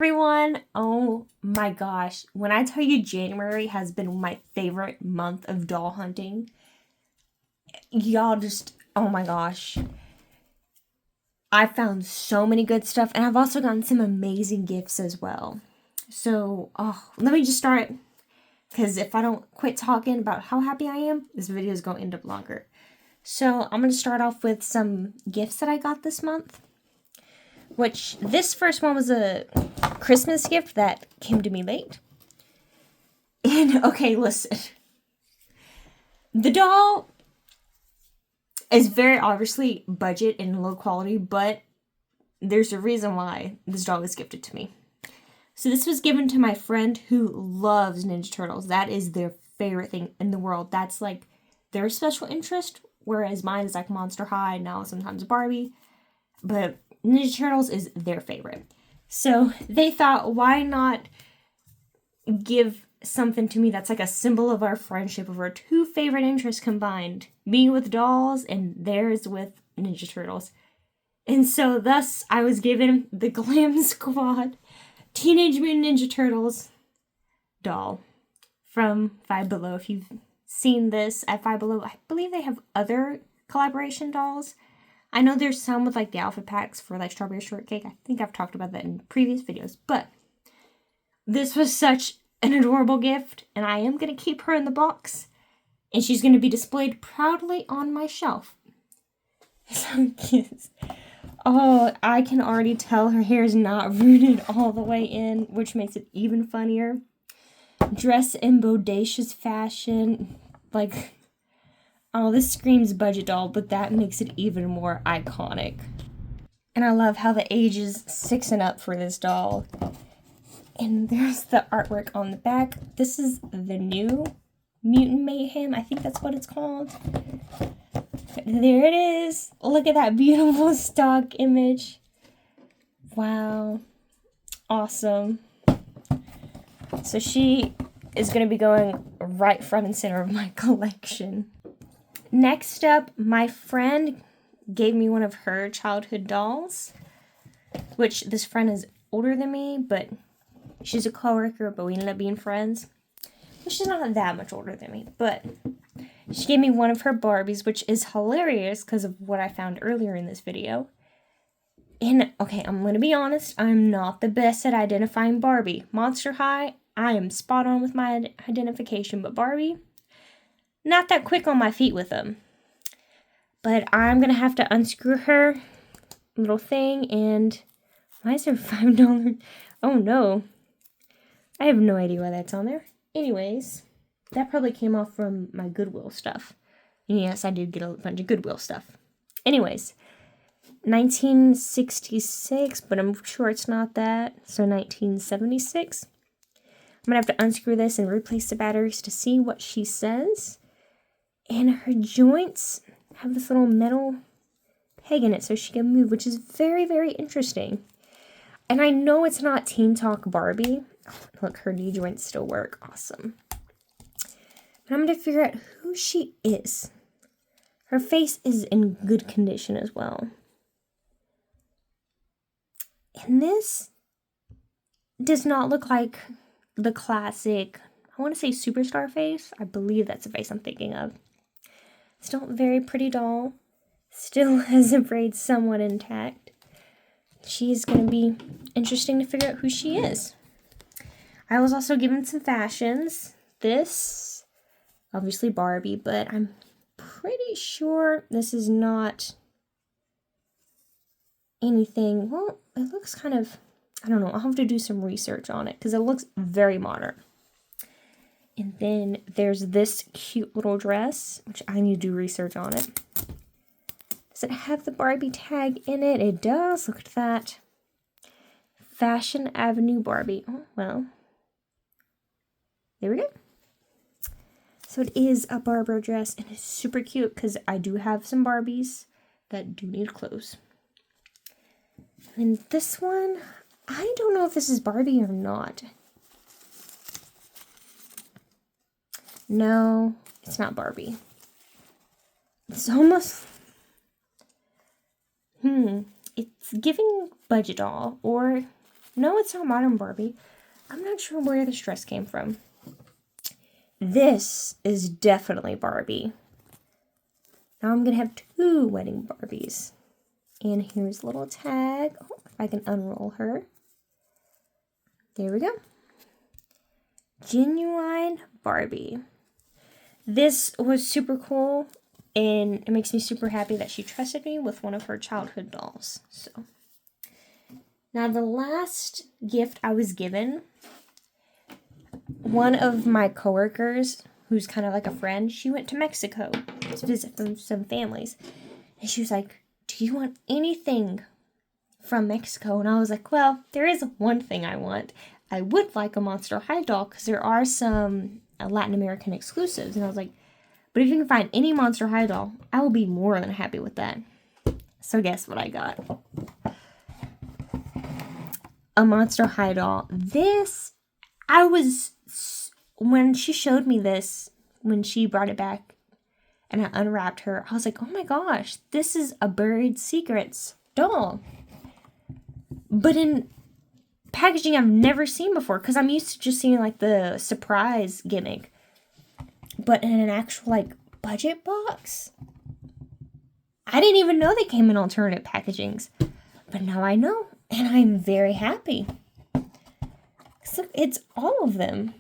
Everyone, oh my gosh, when I tell you January has been my favorite month of doll hunting, y'all just, oh my gosh. I found so many good stuff, and I've also gotten some amazing gifts as well. So, let me just start, because if I don't quit talking about how happy I am, this video is going to end up longer. So, I'm going to start off with some gifts that I got this month. Which, this first one was a Christmas gift that came to me late. And, okay, listen. The doll is very obviously budget and low quality, but there's a reason why this doll was gifted to me. So this was given to my friend who loves Ninja Turtles. That is their favorite thing in the world. That's like their special interest, whereas mine is like Monster High, now sometimes Barbie. But Ninja Turtles is their favorite. So they thought, why not give something to me that's like a symbol of our friendship, of our two favorite interests combined. Me with dolls and theirs with Ninja Turtles. And so thus I was given the Glam Squad Teenage Mutant Ninja Turtles doll from Five Below. If you've seen this at Five Below, I believe they have other collaboration dolls. I know there's some with like the outfit packs for like Strawberry Shortcake. I think I've talked about that in previous videos. But this was such an adorable gift, and I am going to keep her in the box. And she's going to be displayed proudly on my shelf. So cute. Oh, I can already tell her hair is not rooted all the way in, which makes it even funnier. Dress in bodacious fashion. Like, oh, this screams budget doll, but that makes it even more iconic. And I love how the age is 6 and up for this doll. And there's the artwork on the back. This is the new Mutant Mayhem. I think that's what it's called. There it is. Look at that beautiful stock image. Wow. Awesome. So she is going to be going right front and center of my collection. Next up, my friend gave me one of her childhood dolls, which this friend is older than me, but she's a coworker, but we ended up being friends. Well, she's not that much older than me, but she gave me one of her Barbies, which is hilarious because of what I found earlier in this video. And, okay, I'm going to be honest, I'm not the best at identifying Barbie. Monster High, I am spot on with my identification, but Barbie, not that quick on my feet with them. But I'm going to have to unscrew her little thing, and why is there $5? Oh, no. I have no idea why that's on there. Anyways, that probably came off from my Goodwill stuff. And yes, I did get a bunch of Goodwill stuff. Anyways, 1966, but I'm sure it's not that. So 1976. I'm going to have to unscrew this and replace the batteries to see what she says. And her joints have this little metal peg in it so she can move, which is very, very interesting. And I know it's not Teen Talk Barbie. Look, her knee joints still work. Awesome. But I'm going to figure out who she is. Her face is in good condition as well. And this does not look like the classic, I want to say superstar face. I believe that's the face I'm thinking of. Still a very pretty doll. Still has the braids somewhat intact. She's going to be interesting to figure out who she is. I was also given some fashions. This, obviously Barbie, but I'm pretty sure this is not anything. Well, it looks kind of, I don't know. I'll have to do some research on it because it looks very modern. And then there's this cute little dress, which I need to do research on it. Does it have the Barbie tag in it? It does. Look at that. Fashion Avenue Barbie. Oh, well. There we go. So it is a Barbara dress, and it's super cute because I do have some Barbies that do need clothes. And this one, I don't know if this is Barbie or not. No, it's not Barbie. It's almost... It's giving budget doll, or No, it's not modern Barbie. I'm not sure where this dress came from. This is definitely Barbie. Now I'm going to have 2 wedding Barbies. And here's a little tag. Oh, if I can unroll her. There we go. Genuine Barbie. This was super cool. And it makes me super happy that she trusted me with one of her childhood dolls. So, now the last gift I was given, one of my coworkers, who's kind of like a friend, she went to Mexico to visit some families. And she was like, do you want anything from Mexico? And I was like, well, there is one thing I want. I would like a Monster High doll because there are some Latin American exclusives. And I was like, but if you can find any Monster High doll, I will be more than happy with that. So guess what I got? A Monster High doll. This, when she showed me this, when she brought it back and I unwrapped her, I was like, oh my gosh, this is a Buried Secrets doll. But in packaging I've never seen before, because I'm used to just seeing like the surprise gimmick. But in an actual like budget box, I didn't even know they came in alternate packagings. But now I know, and I'm very happy. So it's all of them.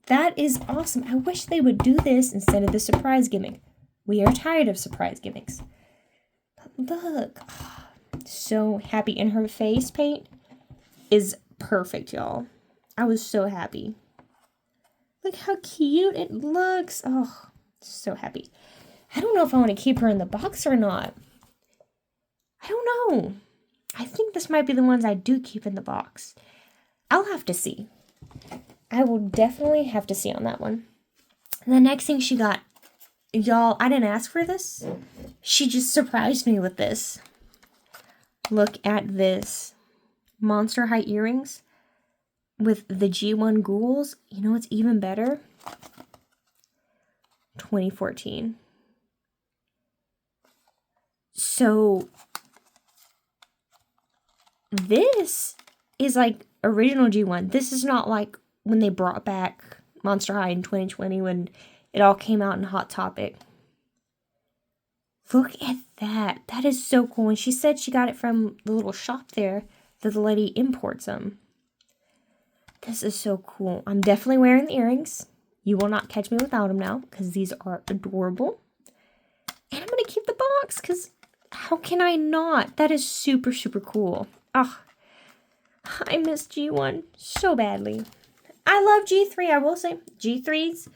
That is awesome. I wish they would do this instead of the surprise gimmick. We are tired of surprise gimmicks. But look, so happy. And her face paint is perfect, y'all. I was so happy. Look how cute it looks. Oh, so happy. I don't know if I want to keep her in the box or not. I don't know. I think this might be the ones I do keep in the box. I'll have to see. I will definitely have to see on that one. And the next thing she got, y'all, I didn't ask for this. She just surprised me with this. Look at this. Monster High earrings with the G1 ghouls. You know what's even better? 2014. So this is like original G1. This is not like when they brought back Monster High in 2020 when it all came out in Hot Topic. Look at that. That is so cool. And she said she got it from the little shop there that the lady imports them. This is so cool. I'm definitely wearing the earrings. You will not catch me without them now because these are adorable. And I'm going to keep the box because how can I not? That is super, super cool. Oh, I miss G1 so badly. I love G3, I will say. G3's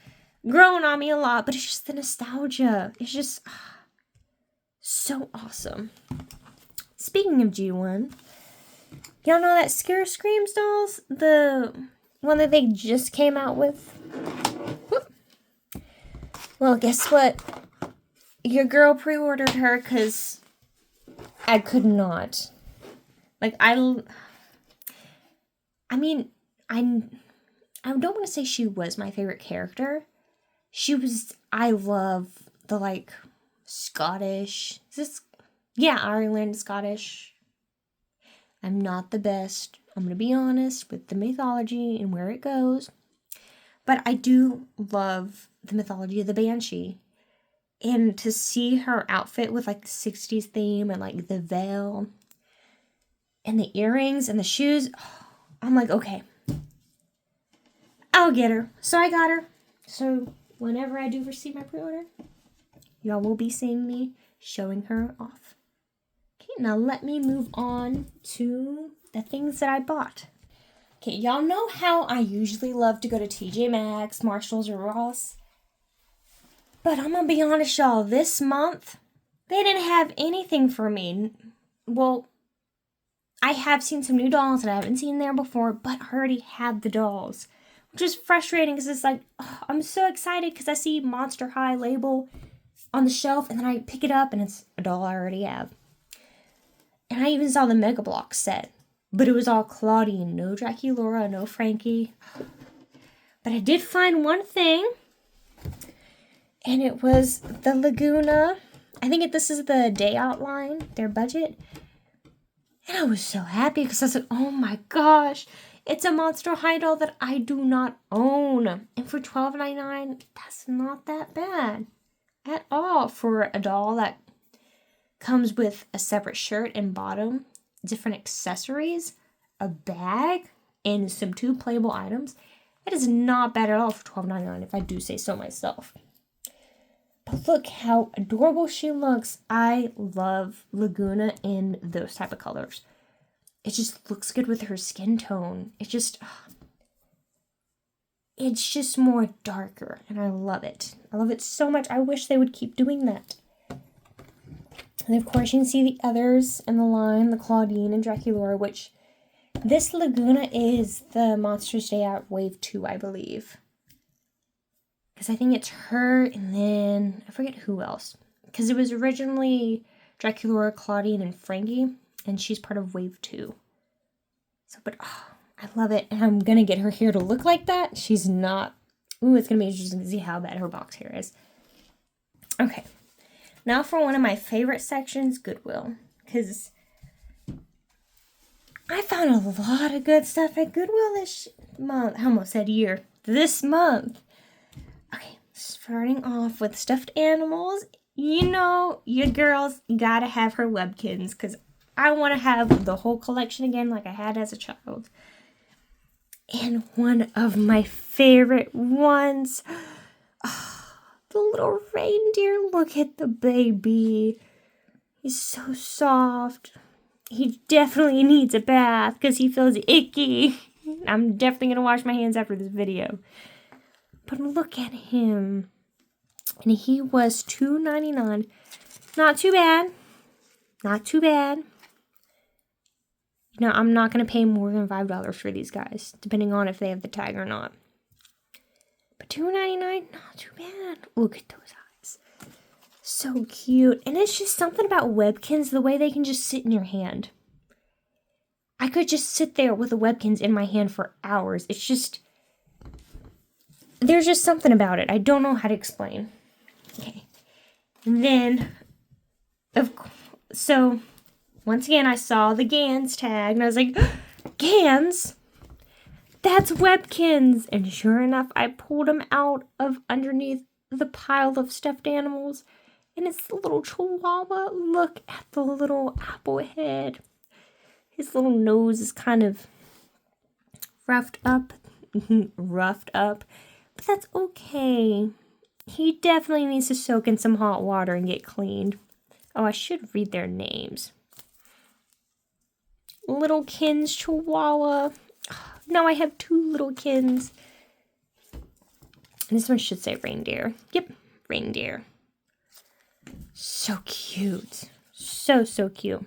growing on me a lot, but it's just the nostalgia. It's just so awesome. Speaking of G1, y'all know that Scare Screams dolls? The one that they just came out with? Whoop. Well, guess what? Your girl pre-ordered her because I could not. Like, I don't want to say she was my favorite character. I love the, like, Scottish. Ireland, Scottish. I'm not the best. I'm going to be honest with the mythology and where it goes. But I do love the mythology of the Banshee. And to see her outfit with, like, the 60s theme and, like, the veil and the earrings and the shoes, I'm like, okay, I'll get her. So I got her. So whenever I do receive my pre-order, y'all will be seeing me showing her off. Okay, now let me move on to the things that I bought. Okay, y'all know how I usually love to go to TJ Maxx, Marshalls, or Ross. But I'm gonna be honest, y'all, this month, they didn't have anything for me. Well, I have seen some new dolls that I haven't seen there before, but I already have the dolls. Which is frustrating because it's like, I'm so excited because I see Monster High label on the shelf and then I pick it up and it's a doll I already have. And I even saw the Mega Block set, but it was all Claudine, no Draculaura, no Frankie. But I did find one thing, and it was the Laguna. I think this is the Day Out line, their budget. And I was so happy because I was like, oh my gosh, it's a Monster High doll that I do not own. And for $12.99, that's not that bad at all for a doll that comes with a separate shirt and bottom, different accessories, a bag, and some 2 playable items. That is not bad at all for $12.99 if I do say so myself. But look how adorable she looks. I love Laguna in those type of colors. It just looks good with her skin tone. It's just more darker, and I love it. I love it so much. I wish they would keep doing that. And of course, you can see the others in the line, the Claudine and Draculaura, which this Laguna is the Monsters Day Out Wave 2, I believe. Because I think it's her and then, I forget who else. Because it was originally Draculaura, Claudine, and Frankie. And she's part of Wave 2. So, but, I love it. And I'm going to get her hair to look like that. She's not. Ooh, it's going to be interesting to see how bad her box hair is. Okay. Now for one of my favorite sections, Goodwill. Because I found a lot of good stuff at Goodwill this month. I almost said year. This month. Okay, starting off with stuffed animals. You know, your girl's gotta have her Webkinz because I want to have the whole collection again like I had as a child. And one of my favorite ones, the little reindeer. Look at the baby. He's so soft. He definitely needs a bath because he feels icky. I'm definitely going to wash my hands after this video. But look at him. And he was $2.99. Not too bad. Not too bad. You know, I'm not going to pay more than $5 for these guys, depending on if they have the tag or not. But $2.99, not too bad. Look at those eyes. So cute. And it's just something about Webkinz, the way they can just sit in your hand. I could just sit there with a Webkinz in my hand for hours. It's just, there's just something about it. I don't know how to explain. Okay. And then, so, once again, I saw the Gans tag, and I was like, Gans? That's Webkinz! And sure enough, I pulled him out of underneath the pile of stuffed animals, and it's the little chihuahua. Look at the little apple head. His little nose is kind of roughed up, but that's okay. He definitely needs to soak in some hot water and get cleaned. Oh, I should read their names. Little Kinz Chihuahua. Now I have 2 little Kinz. And this one should say reindeer. Yep, reindeer. So cute. So cute.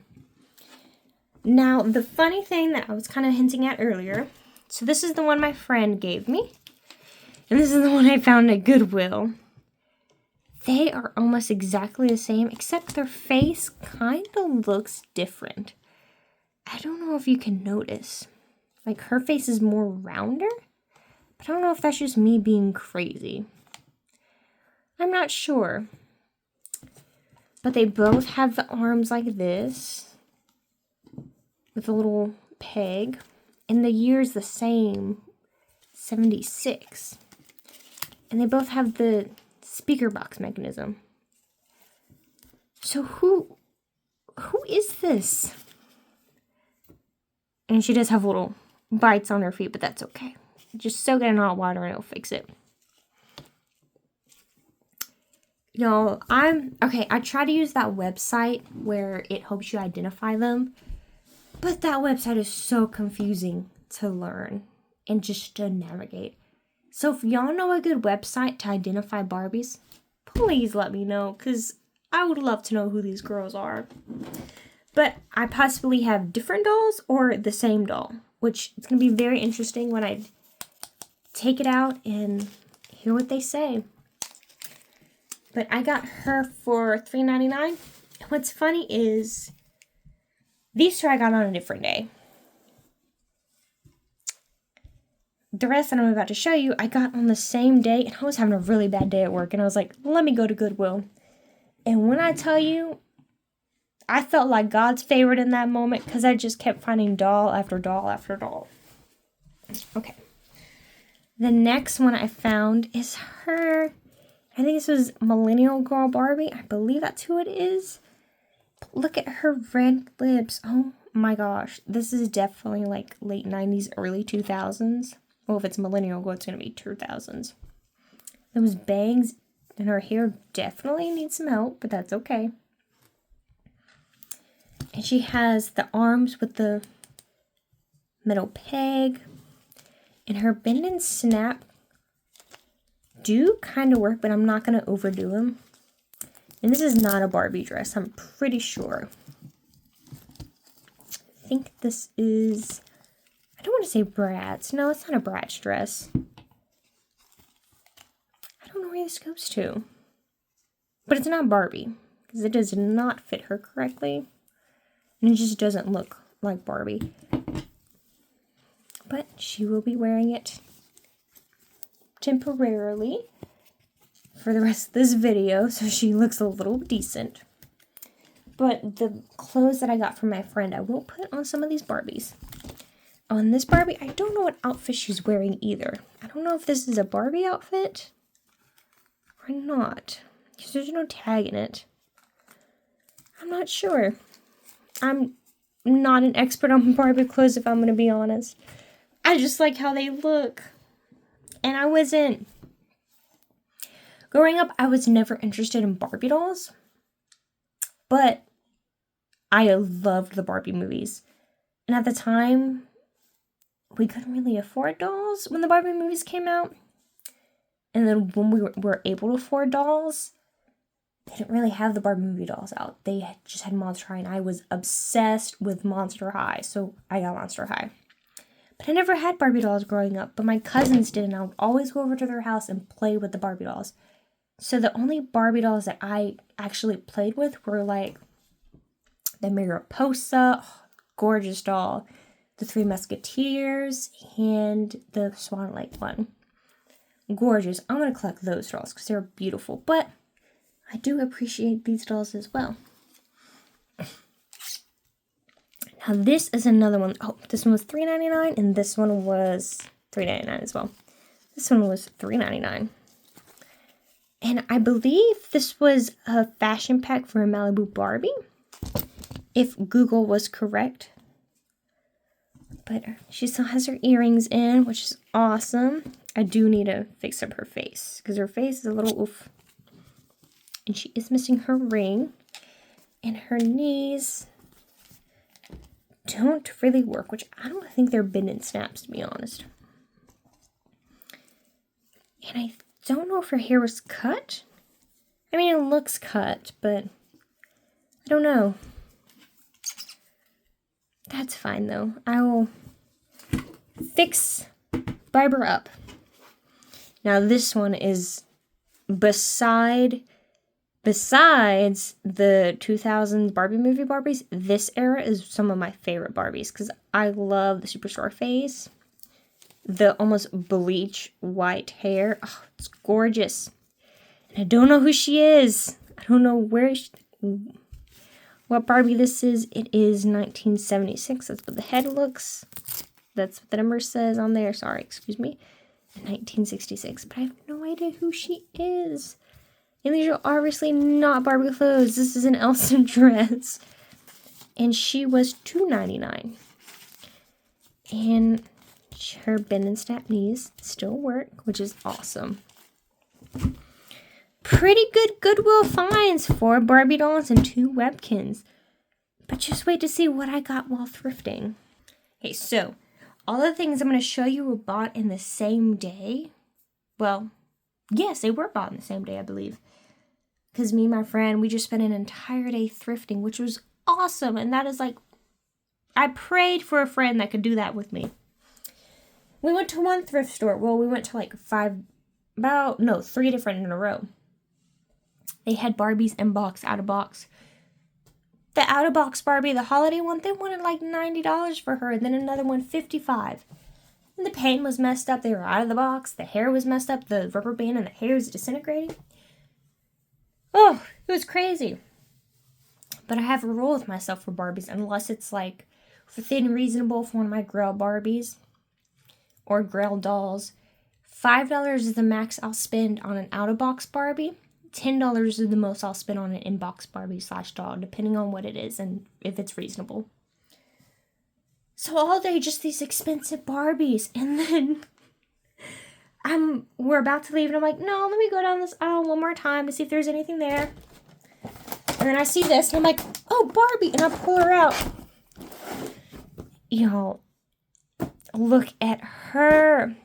Now, the funny thing that I was kind of hinting at earlier. So this is the one my friend gave me. And this is the one I found at Goodwill. They are almost exactly the same, except their face kind of looks different. I don't know if you can notice. Like, her face is more rounder. But I don't know if that's just me being crazy. I'm not sure. But they both have the arms like this. With a little peg. And the year's the same. 76. And they both have the speaker box mechanism. So who is this? And she does have little bites on her feet, but that's okay. Just soak it in hot water and it'll fix it. Y'all, I try to use that website where it helps you identify them. But that website is so confusing to learn and just to navigate. So if y'all know a good website to identify Barbies, please let me know, because I would love to know who these girls are. But I possibly have different dolls or the same doll, which it's going to be very interesting when I take it out and hear what they say. But I got her for $3.99. What's funny is these 2 I got on a different day. The rest that I'm about to show you, I got on the same day, and I was having a really bad day at work, and I was like, let me go to Goodwill. And when I tell you, I felt like God's favorite in that moment because I just kept finding doll after doll after doll. Okay. The next one I found is her. I think this was Millennial Girl Barbie. I believe that's who it is. But look at her red lips. Oh my gosh. This is definitely like late 90s, early 2000s. Well, if it's Millennial Girl, it's going to be 2000s. Those bangs and her hair definitely needs some help, but that's okay. And she has the arms with the metal peg. And her bend and snap do kind of work, but I'm not going to overdo them. And this is not a Barbie dress, I'm pretty sure. I think this is, I don't want to say Bratz. No, it's not a Bratz dress. I don't know where this goes to. But it's not Barbie, because it does not fit her correctly. And it just doesn't look like Barbie. But she will be wearing it temporarily for the rest of this video, so she looks a little decent. But the clothes that I got from my friend, I will put on some of these Barbies. On this Barbie, I don't know what outfit she's wearing either. I don't know if this is a Barbie outfit or not, because there's no tag in it. I'm not sure. I'm not an expert on Barbie clothes, if I'm going to be honest. I just like how they look. And I wasn't... Growing up, I was never interested in Barbie dolls. But I loved the Barbie movies. And at the time, we couldn't really afford dolls when the Barbie movies came out. And then when we were able to afford dolls, they didn't really have the Barbie movie dolls out. They just had Monster High, and I was obsessed with Monster High. So I got Monster High. But I never had Barbie dolls growing up, but my cousins did, and I would always go over to their house and play with the Barbie dolls. So the only Barbie dolls that I actually played with were like the Mariposa, gorgeous doll, the Three Musketeers, and the Swan Lake one. Gorgeous. I'm going to collect those dolls because they're beautiful, but I do appreciate these dolls as well. Now this is another one. Oh, this one was $3.99 and this one was $3.99 as well. This one was $3.99. And I believe this was a fashion pack for a Malibu Barbie, if Google was correct. But she still has her earrings in, which is awesome. I do need to fix up her face because her face is a little oof. And she is missing her ring. And her knees don't really work, which I don't think they're bend and snaps, to be honest. And I don't know if her hair was cut. I mean, it looks cut, but I don't know. That's fine, though. I will barb her up. Now, this one is besides the 2000 Barbie movie Barbies, this era is some of my favorite Barbies because I love the Superstar face, the almost bleach white hair. Oh, it's gorgeous. And I don't know who she is. I don't know what Barbie this is. It is 1976. That's what the head looks. That's what the number says on there. Sorry, excuse me. 1966. But I have no idea who she is. And these are obviously not Barbie clothes. This is an Elsa dress. And she was $2.99. And her bend and snap knees still work, which is awesome. Pretty good Goodwill finds, 4 Barbie dolls and 2 Webkinz. But just wait to see what I got while thrifting. Okay, so all the things I'm going to show you were bought in the same day. Well, yes, they were bought in the same day, I believe. Because me and my friend, we just spent an entire day thrifting, which was awesome. And that is like, I prayed for a friend that could do that with me. We went to one thrift store. Well, we went to like 3 different in a row. They had Barbies in box, out of box. The out of box Barbie, the holiday one, they wanted like $90 for her. And then another one, $55. And the paint was messed up. They were out of the box. The hair was messed up. The rubber band and the hair was disintegrating. Oh, it was crazy. But I have a rule with myself for Barbies, unless it's like within reasonable for one of my Grail Barbies or Grail dolls. $5 is the max I'll spend on an out-of-box Barbie. $10 is the most I'll spend on an in-box Barbie / doll, depending on what it is and if it's reasonable. So all day, just these expensive Barbies. And then we're about to leave, and I'm like, no, let me go down this aisle one more time to see if there's anything there. And then I see this, and I'm like, oh, Barbie. And I pull her out. Y'all, look at her.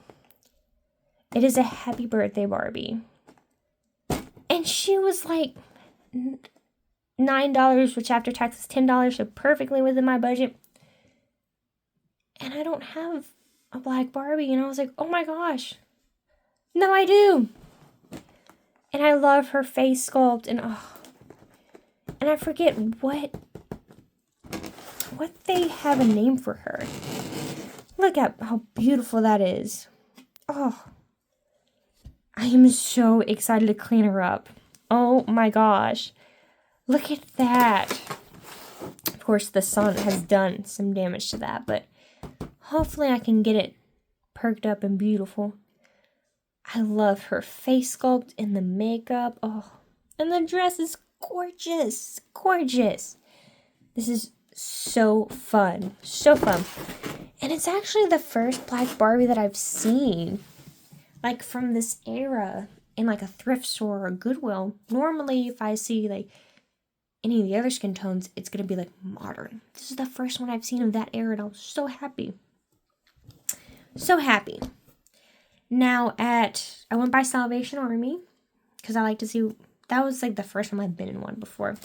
It is a happy birthday Barbie. And she was like $9, which after tax is $10, so perfectly within my budget. And I don't have a black Barbie. And I was like, oh my gosh. No, I do. And I love her face sculpt. And I forget what they have a name for her. Look at how beautiful that is. Oh, I am so excited to clean her up. Oh my gosh. Look at that. Of course, the sun has done some damage to that, but hopefully I can get it perked up and beautiful. I love her face sculpt and the makeup. Oh, and the dress is gorgeous. Gorgeous. This is so fun. So fun. And it's actually the first black Barbie that I've seen, like, from this era in, like, a thrift store or a Goodwill. Normally, if I see, like, any of the other skin tones, it's going to be, like, modern. This is the first one I've seen of that era, and I was so happy. So happy. Now, I went by Salvation Army, because I like to see, that was, like, the first time I've been in one before.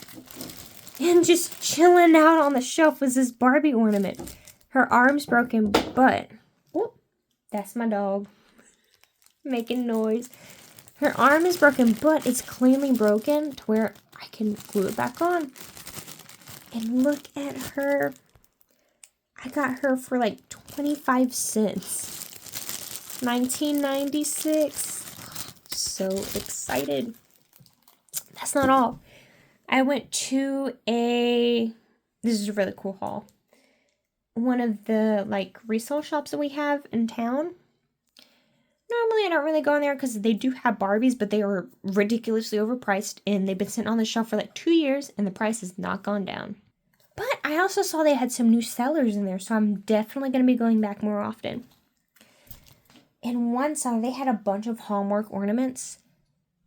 And just chilling out on the shelf was this Barbie ornament. Her arm's broken, but, oh, that's my dog making noise. Her arm is broken, but it's cleanly broken to where I can glue it back on. And look at her. I got her for like 25 cents. 1996. So excited. That's not all. I went to this is a really cool haul. One of the, like, resale shops that we have in town. Normally, I don't really go in there because they do have Barbies, but they are ridiculously overpriced, and they've been sitting on the shelf for like 2 years, and the price has not gone down. But I also saw they had some new sellers in there, so I'm definitely going to be going back more often. In one seller, they had a bunch of Hallmark ornaments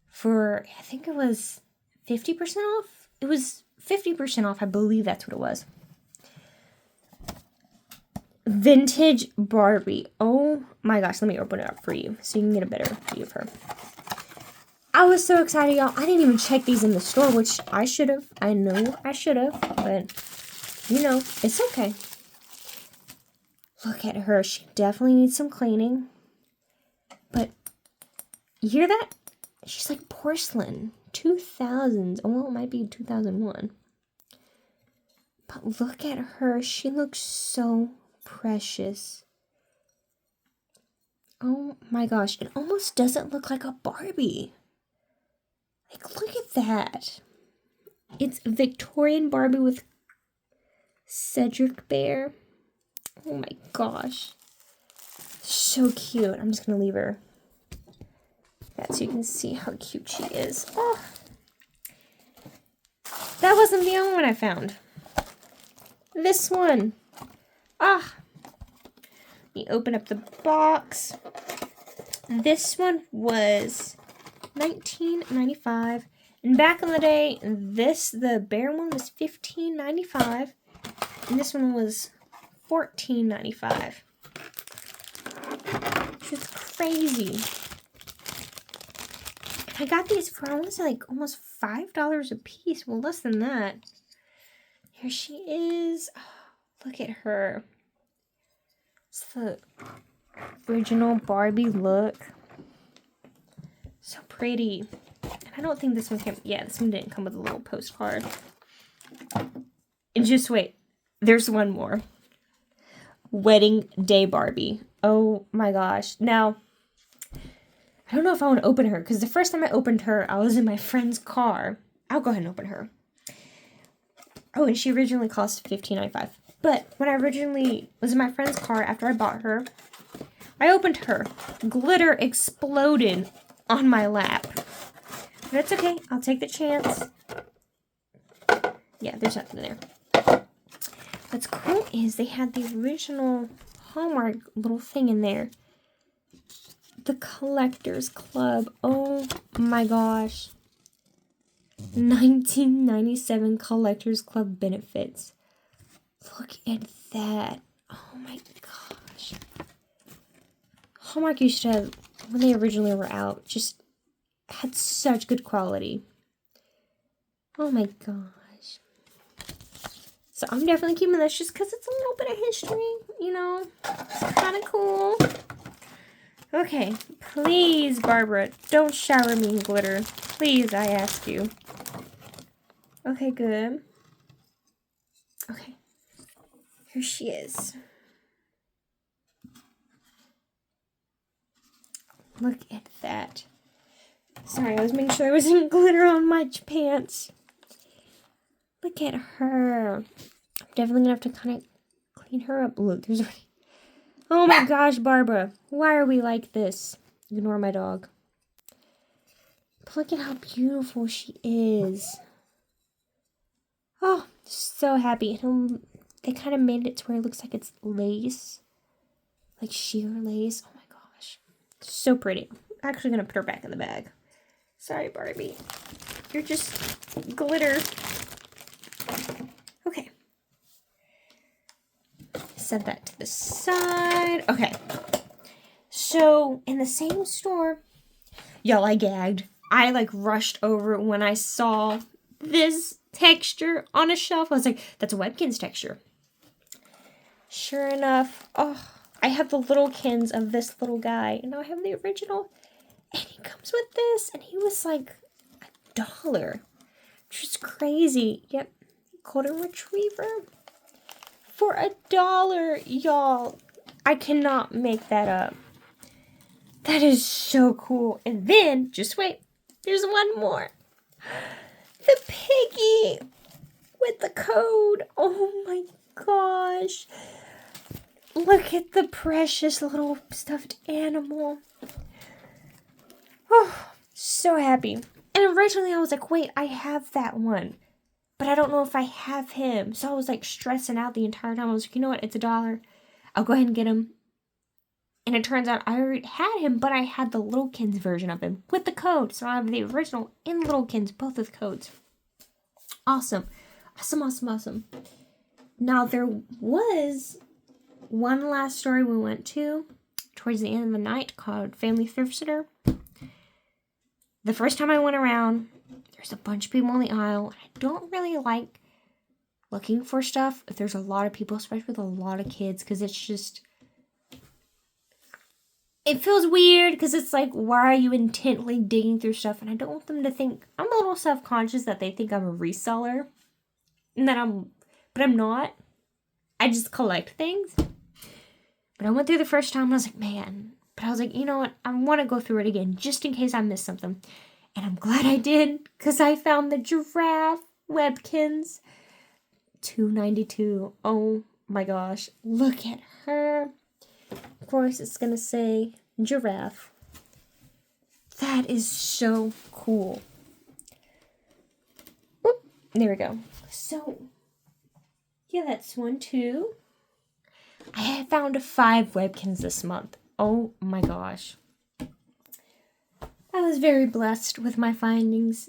for, I think it was 50% off. It was 50% off, I believe that's what it was. Vintage Barbie. Oh my gosh, let me open it up for you so you can get a better view of her. I was so excited, y'all. I didn't even check these in the store, which I should have. I know I should have, but you know, it's okay. Look at her. She definitely needs some cleaning. But you hear that? She's like porcelain. 2000s. Oh, well, it might be 2001. But look at her. She looks so precious. Oh my gosh, it almost doesn't look like a Barbie. Like, look at that. It's Victorian Barbie with Cedric Bear. Oh my gosh. So cute. I'm just gonna leave her that so you can see how cute she is. Oh. That wasn't the only one I found. This one. Ah, let me open up the box. This one was $19.95. And back in the day, the bear one was $15.95. And this one was $14.95. Which is crazy. And I got these for, I want to say, like almost $5 a piece. Well, less than that. Here she is. Oh, look at her. It's the original Barbie look. So pretty. And I don't think this one came... Yeah, this one didn't come with a little postcard. And just wait. There's one more. Wedding Day Barbie. Oh my gosh. Now, I don't know if I want to open her. Because the first time I opened her, I was in my friend's car. I'll go ahead and open her. Oh, and she originally cost $15.95. But when I originally was in my friend's car after I bought her, I opened her. Glitter exploded on my lap. But it's okay. I'll take the chance. Yeah, there's nothing in there. What's cool is they had the original Hallmark little thing in there. The Collectors Club. Oh my gosh. 1997 Collectors Club benefits. Look at that. Oh my gosh. Hallmark used to have, when they originally were out, just had such good quality. Oh my gosh. So I'm definitely keeping this just because it's a little bit of history, you know. It's kind of cool. Okay, please, Barbara, don't shower me in glitter. Please, I ask you. Okay, good. Okay. Here she is. Look at that. Sorry, I was making sure there wasn't glitter on my pants. Look at her. I'm definitely going to have to kind of clean her up. Look, there's already... Oh my gosh, Barbara. Why are we like this? Ignore my dog. But look at how beautiful she is. Oh, so happy. They kind of made it to where it looks like it's lace. Like sheer lace. Oh my gosh. So pretty. I'm actually going to put her back in the bag. Sorry, Barbie. You're just glitter. Okay. Set that to the side. Okay. So, in the same store, y'all, I gagged. I, like, rushed over it when I saw this texture on a shelf. I was like, that's a Webkinz texture. Sure enough, oh, I have the little kins of this little guy. And now I have the original. And he comes with this. And he was like $1. Just crazy. Yep. Golden Retriever. For $1, y'all. I cannot make that up. That is so cool. And then, just wait. There's one more. The piggy with the code. Oh my gosh. Look at the precious little stuffed animal. Oh, so happy. And originally I was like, wait, I have that one. But I don't know if I have him. So I was like stressing out the entire time. I was like, you know what? It's $1. I'll go ahead and get him. And it turns out I already had him, but I had the Littlekins version of him with the code. So I have the original and Littlekins, both with codes. Awesome. Awesome, awesome, awesome. Now, there was one last store we went to towards the end of the night called Family Thrift Store. The first time I went around, there's a bunch of people on the aisle. I don't really like looking for stuff if there's a lot of people, especially with a lot of kids, because it's just... It feels weird because it's like, why are you intently digging through stuff? And I don't want them to think, I'm a little self-conscious that they think I'm a reseller. And that but I'm not. I just collect things. But I went through the first time and I was like, man. But I was like, you know what? I want to go through it again just in case I missed something. And I'm glad I did because I found the giraffe Webkinz. $2.92. Oh my gosh. Look at her. Of course, it's going to say giraffe. That is so cool. Oop, there we go. So, yeah, that's 1, 2. I have found 5 Webkinz this month. Oh my gosh. I was very blessed with my findings.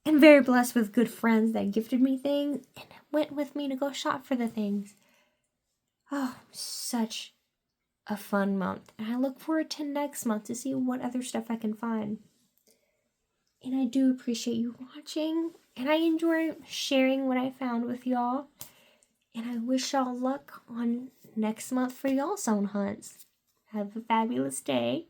And very blessed with good friends that gifted me things. And went with me to go shop for the things. Oh, such a fun month. And I look forward to next month to see what other stuff I can find. And I do appreciate you watching. And I enjoy sharing what I found with y'all. And I wish y'all luck on next month for y'all's own hunts. Have a fabulous day.